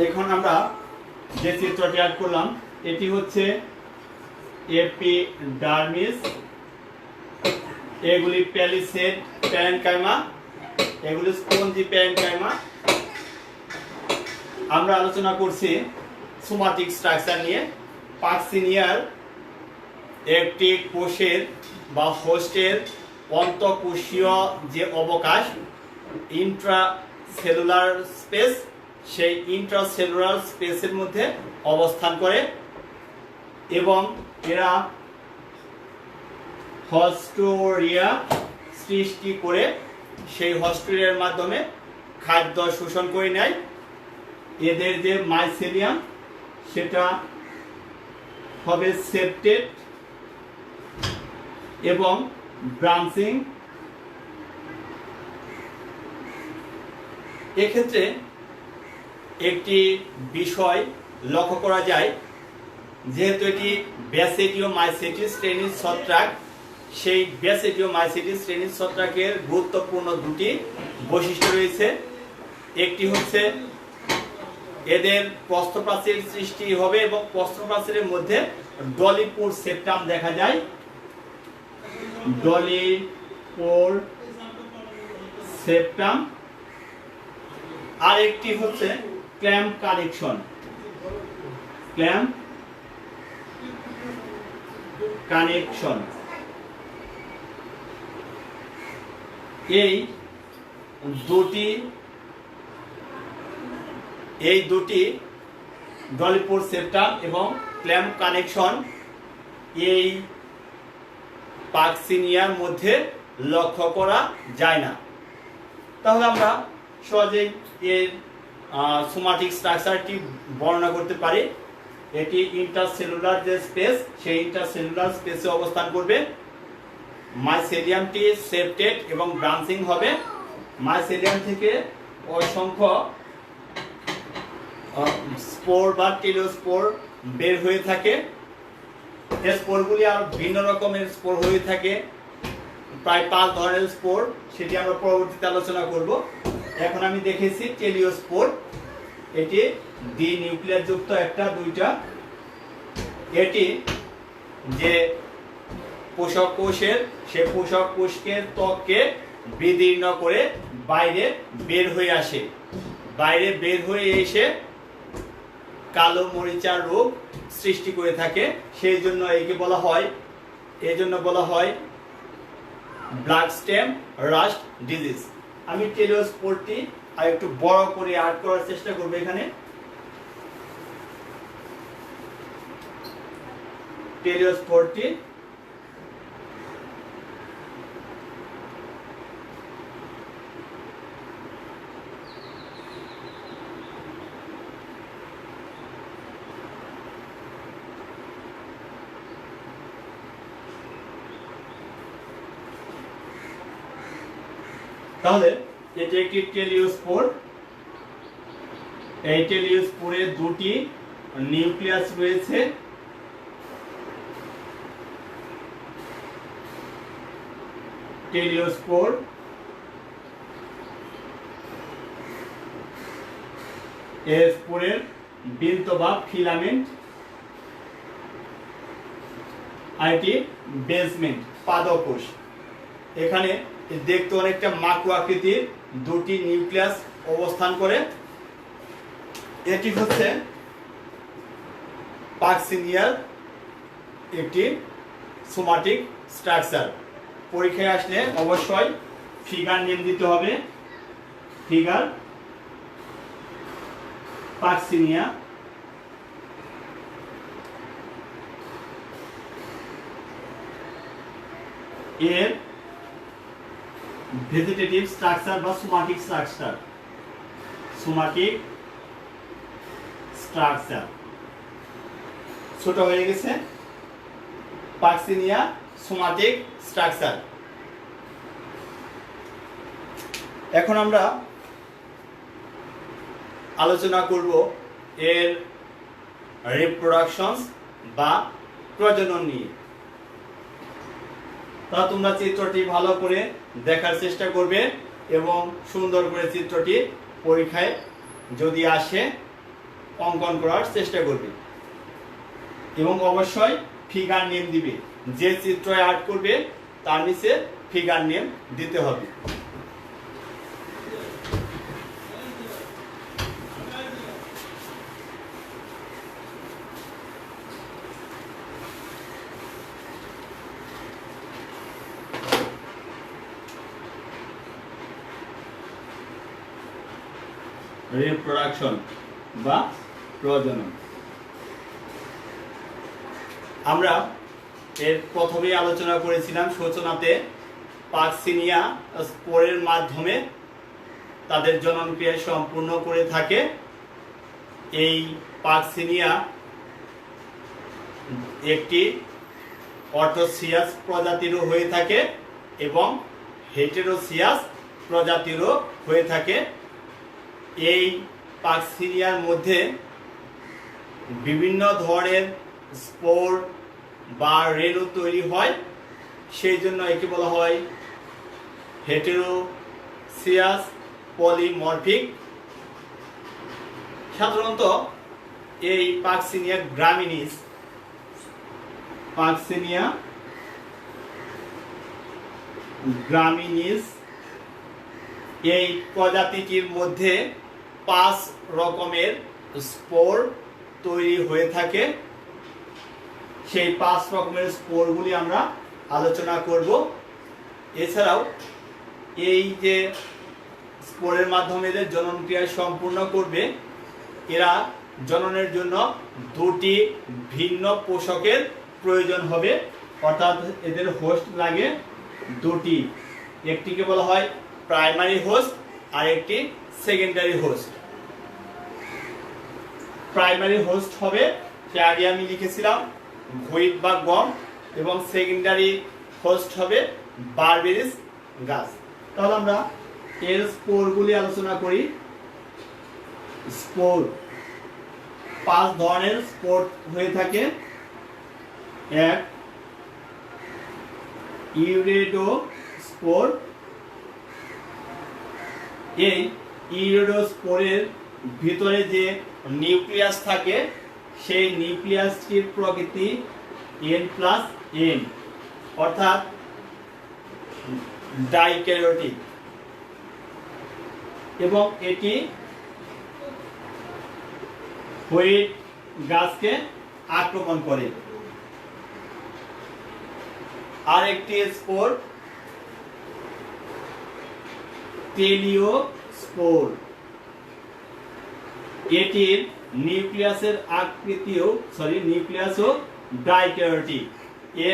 এখন আমরা যে চিত্রটি আর্ট করলাম এটি হচ্ছে এপিডার্মিস। এগুলি প্যালিসেড প্যারেনকাইমা, এগুলি স্পঞ্জি প্যারেনকাইমা। আমরা আলোচনা করছি সোমাটিক স্ট্রাকচার নিয়ে। পার্সিনিয়ার একটি কোষের বা হোস্টের অন্তঃকোষীয় যে অবকাশ ইন্ট্রাসেলুলার স্পেস, সেই ইন্ট্রাসেলুলার স্পেসের মধ্যে অবস্থান করে এবং এরা হস্টোরিয়া সৃষ্টি করে সেই হস্টেলের মাধ্যমে খাদ্য শোষণ করে নেয়। এদের যে মাইসেলিয়াম সেটা হবে সেপ্টেট এবং ব্রাঞ্চিং। এক্ষেত্রে একটি বিষয় লক্ষ্য করা যায়, যেহেতু এটি ব্যাসিডিওমাইসিটিস শ্রেণীর ছত্রাক, সেই ব্যাসিডিওমাইসিটিস শ্রেণীর ছত্রাকের গুরুত্বপূর্ণ দুটি বৈশিষ্ট্য রয়েছে। একটি হচ্ছে এদের প্রস্থপ্রাচীর সৃষ্টি হবে এবং প্রস্থপ্রাচীরের মধ্যে ডলিপোর সেপ্টাম দেখা যায়। ডলিপোর সেপ্টাম। আর একটি হচ্ছে ক্ল্যাম্প কানেকশন। Clamp connection. এই দুটি ডলিপোর সেপ্টাম এবং ক্ল্যাম্প কানেকশন এই পাকসিনিয়ার মধ্যে লক্ষ্য করা যায় না। তাহলে আমরা সহজেই এর সোমাটিক স্ট্রাকচারটি বর্ণনা করতে পারি। এটি ইন্টারসেলুলার যে স্পেস, সেই ইন্টারসেলুলার স্পেসে অবস্থান করবে। মাইসেলিয়ামটি সেপ্টেট এবং ব্রাঞ্চিং হবে। মাইসেলিয়াম থেকে অসংখ্য স্পোর বা টেলিওস্পোর বের হয়ে থাকে। এই স্পোরগুলি আর ভিন্ন রকমের স্পোর হয়ে থাকে, প্রায় 5 ধরনের স্পোর, সেটি আমরা পরবর্তীতে আলোচনা করব। এখন আমি দেখেছি টেলিওস্পোর। এটি দ্বি নিউক্লিয়াস যুক্ত একটা দুইটা। এটি যে পোষক কোষের, সে পোষক কোষকে ত্বককে বিদীর্ণ করে বাইরে বের হয়ে আসে। বাইরে বের হয়ে এসে কালো মরিচার রোগ সৃষ্টি করে থাকে। সেই জন্য একে বলা হয় ব্লাড স্টেম রাস্ট ডিজিজ। আমি টেলিওস্পোরটি আর একটু বড় করে আর্ট করার চেষ্টা করব। এখানে টেলিওস্পোরটি তাহলে এটি একটি টেলিওস্পোর। এই টেলিওস্পোরে দুটি নিউক্লিয়াস রয়েছে। টেলিওস্পোর এর স্পোরের বৃন্ত বা ফিলামেন্ট, আর এটি বেসমেন্ট পাদকোষ। এখানে দেখতে অনেকটা মাকু আকৃতির দুটি নিউক্লিয়াস অবস্থান করে। এটি হচ্ছে পাকসিনিয়ার একটি সোমাটিক স্ট্রাকচার। পরীক্ষায় আসলে অবশ্যই ফিগার নেম দিতে হবে। ফিগার পাকসিনিয়া। এর ভেজিটেটিভ স্ট্রাকচার বা সোমাটিক স্ট্রাকচার। ছোট হয়ে গেছে পাকসিনিয়া সোমাটিক স্ট্রাকচার। এখন আমরা আলোচনা করব এর রিপ্রোডাকশনস বা প্রজনন নিয়ে। তা তোমরা চিত্রটি ভালো করে দেখার চেষ্টা করবে এবং সুন্দর করে চিত্রটি পরীক্ষায় যদি আসে অঙ্কন করার চেষ্টা করবে এবং অবশ্যই ফিগার নেম দিবে। যে চিত্র আর্ট করবে তার নিচে ফিগার নেম দিতে হবে। রিপ্রোডাকশন বা প্রজনন। আমরা এর প্রথমেই আলোচনা করেছিলাম সূচনাতে পাকসিনিয়া স্পোরের মাধ্যমে তাদের জননক্রিয়া সম্পূর্ণ করে থাকে। এই পাকসিনিয়া একটি অটোসিয়াস প্রজাতিরও হয়ে থাকে এবং হেটেরোসিয়াস প্রজাতিরও হয়ে থাকে। এই পাকসিনিয়ার মধ্যে বিভিন্ন ধরনের স্পোর বা রেণু তৈরি হয়, সেই জন্য একে বলা হয় হেটেরোসিয়াস পলিমরফিক। সাধারণত এই পাকসিনিয়া গ্রামিনিস এই প্রজাতিটির মধ্যে 5 রকমের স্পোর তৈরি হয়ে থাকে। সেই 5 রকমের স্পোরগুলি আমরা আলোচনা করব। এছাড়াও এই যে স্পোরের মাধ্যমে যে জননক্রিয়া সম্পূর্ণ করবে, এরা জননের জন্য 2টি ভিন্ন পোষকের প্রয়োজন হবে, অর্থাৎ এদের হোস্ট লাগে 2টি। একটিকে বলা হয় প্রাইমারি হোস্ট আর একটি সেকেন্ডারি হোস্ট। প্রাইমারি হোস্ট হবে, সে আগে আমি লিখেছিলাম, হুইট বা গম, এবং সেকেন্ডারি হোস্ট হবে বারবেরিস গাছ। তাহলে আমরা এর স্পোরগুলি আলোচনা করি। স্পোর 5 ধরনের স্পোর হয়ে থাকে। 1 ইউরেডোস্পোর। এই ইউরেডোস্পোরের ভিতরে যে নিউক্লিয়াস থাকে, সেই নিউক্লিয়াসটির প্রকৃতি N+N, অর্থাৎ ডাইক্যারিওটিক, এবং এটি হুইট গাছকে আক্রমণ করে। আর একটি স্পোর টেলিওস্পোর। এটির নিউক্লিয়াসের নিউক্লিয়াসও ডাইক্যারিওটিক,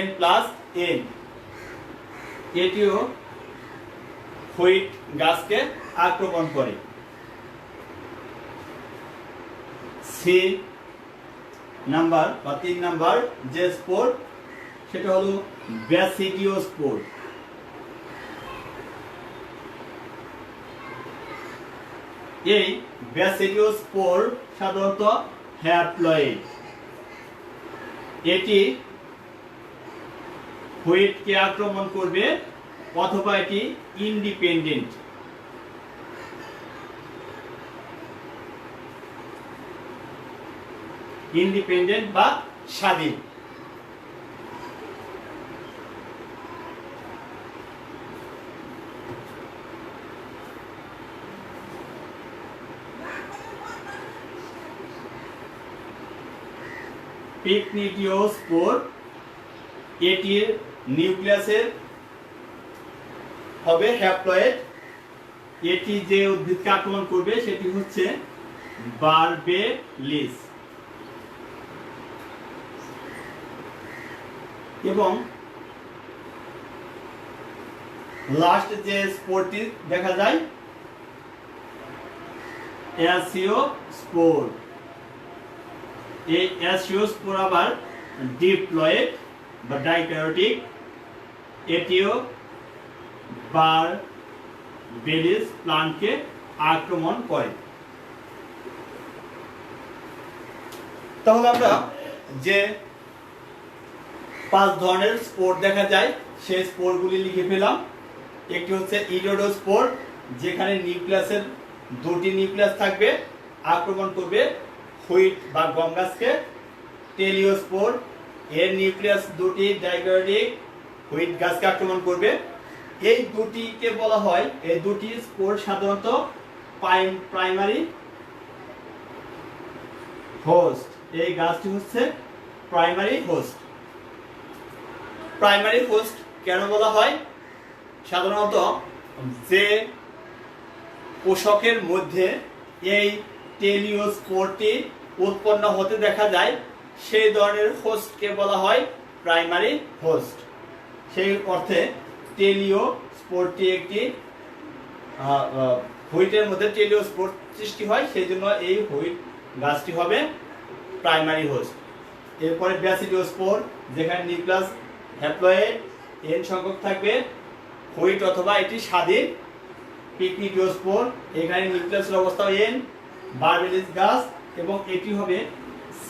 N+N। এটিও হুইট গাছকে আক্রমণ করে। 3 নাম্বার যে স্পোর, সেটা হলো ব্যাসিডিওস্পোর। এই ব্যাসিডিওস্পোর সাধারণত হ্যাপ্লয়েড। এটি হুইটকে আক্রমণ করবে, অথবা এটি ইন্ডিপেন্ডেন্ট। বা স্বাধীন। পিকনিডিওস্পোর। এটির নিউক্লিয়াসের হবে হ্যাপ্লয়েড। এটি যে উদ্ভিদকে আক্রমণ করবে সেটি হচ্ছে বারবেলিস। এবং লাস্ট যে স্পোরটি দেখা যায়, অ্যাসিওস্পোর। এই অ্যাসিওস্পোর আবার ডিপ্লয়েড বা ডাইক্যারিওটিক। এটিও বারবেলিস প্লান্টকে আক্রমণ করে। তাহলে আমরা যে 5 ধরনের স্পোর দেখা যায়, সেই স্পোরগুলি লিখে ফেলাম। একটি হচ্ছে ইরিডোস্পোর, যেখানে নিউক্লিয়াসের 2টি নিউক্লিয়াস থাকবে, আক্রমণ করবে হুইট বা গম গাছকে। টেলিওস্পোর, এর নিউক্লিয়াস 2টি, ডাইক্যারিওটিক, হুইট গাছকে আক্রমণ করবে। এই 2টিকে বলা হয়, এই 2টি স্পোর সাধারণত প্রাইমারি হোস্ট। এই গাছটি হচ্ছে প্রাইমারি হোস্ট। প্রাইমারি হোস্ট কেন বলা হয়? সাধারণত যে পোষকের মধ্যে এই টেলিওস্পোরটি উৎপন্ন হতে দেখা যায়, সেই ধরনের হোস্টকে বলা হয় প্রাইমারি হোস্ট। সেই অর্থে টেলিওস্পোর স্পোরটি একটি হুইটের মধ্যে টেলিওস্পোর সৃষ্টি হয়, সেই জন্য এই হুইট গাছটি হবে প্রাইমারি হোস্ট। এরপরে ব্যাসিডিওস্পোর, যেখানে নিউক্লিয়াস হ্যাপ্লয়েড এন সংখ্যক থাকবে, হুইট অথবা এটি স্বাধীন। পিকিডিওস্পোর, এখানে নিউক্লিয়াসের অবস্থা এন, বারবেরিস গাছ, এবং এটি হবে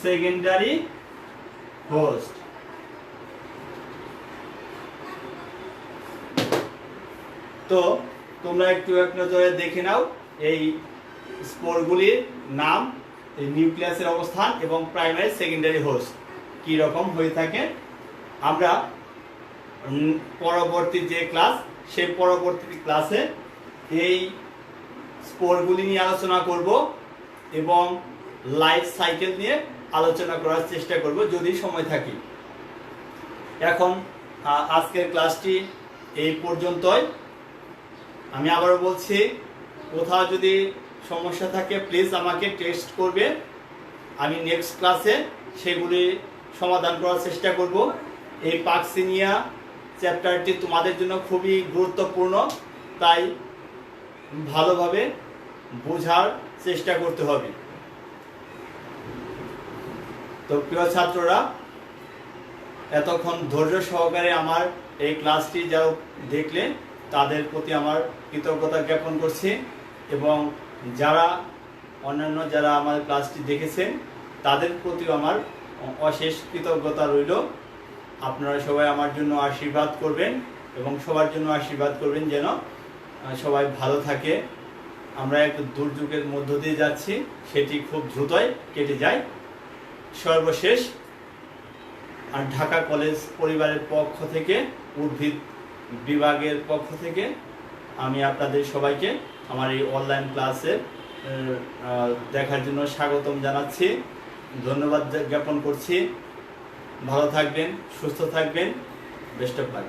সেকেন্ডারি হোস্ট। তো তোমরা একটু এক নজরে দেখে নাও এই স্পোরগুলির নাম, এই নিউক্লিয়াসের অবস্থান এবং প্রাইমারি সেকেন্ডারি হোস্ট কি রকম হয়ে থাকে। আমরা পরবর্তী যে ক্লাস, সেই পরবর্তী ক্লাসে এই স্পোরগুলি নিয়ে আলোচনা করব এবং লাইফ সাইকেল নিয়ে আলোচনা করার চেষ্টা করব যদি সময় থাকে। এখন আজকের ক্লাসটি এই পর্যন্তই। আমি আবারও বলছি, কোথাও যদি সমস্যা থাকে প্লিজ আমাকে টেক্সট করবে, আমি নেক্সট ক্লাসে সেগুলি সমাধান করার চেষ্টা করব। এই পাকসিনিয়া চ্যাপ্টারটি তোমাদের জন্য খুবই গুরুত্বপূর্ণ, তাই ভালোভাবে বোঝার চেষ্টা করতে হবে। তো প্রিয় ছাত্ররা, এতক্ষণ ধৈর্য সহকারে আমার এই ক্লাসটি যারা দেখলে তাদের প্রতি আমার কৃতজ্ঞতা জ্ঞাপন করছি, এবং যারা অন্যান্য যারা আমার ক্লাসটি দেখেছেন তাদের প্রতিও আমার অশেষ কৃতজ্ঞতা রইল। আপনারা সবাই আমার জন্য আশীর্বাদ করবেন এবং সবার জন্য আশীর্বাদ করবেন যেন সবাই ভালো থাকে। আমরা একটু দুর্যোগের মধ্য দিয়ে যাচ্ছি, সেটি খুব দ্রুতই কেটে যায়। সর্বশেষ আর ঢাকা কলেজ পরিবারের পক্ষ থেকে, উদ্ভিদ বিভাগের পক্ষ থেকে আমি আপনাদের সবাইকে আমার এই অনলাইন ক্লাসে দেখার জন্য স্বাগতম জানাচ্ছি, ধন্যবাদ জ্ঞাপন করছি। ভালো থাকবেন, সুস্থ থাকবেন, বেস্ট অফ লাক।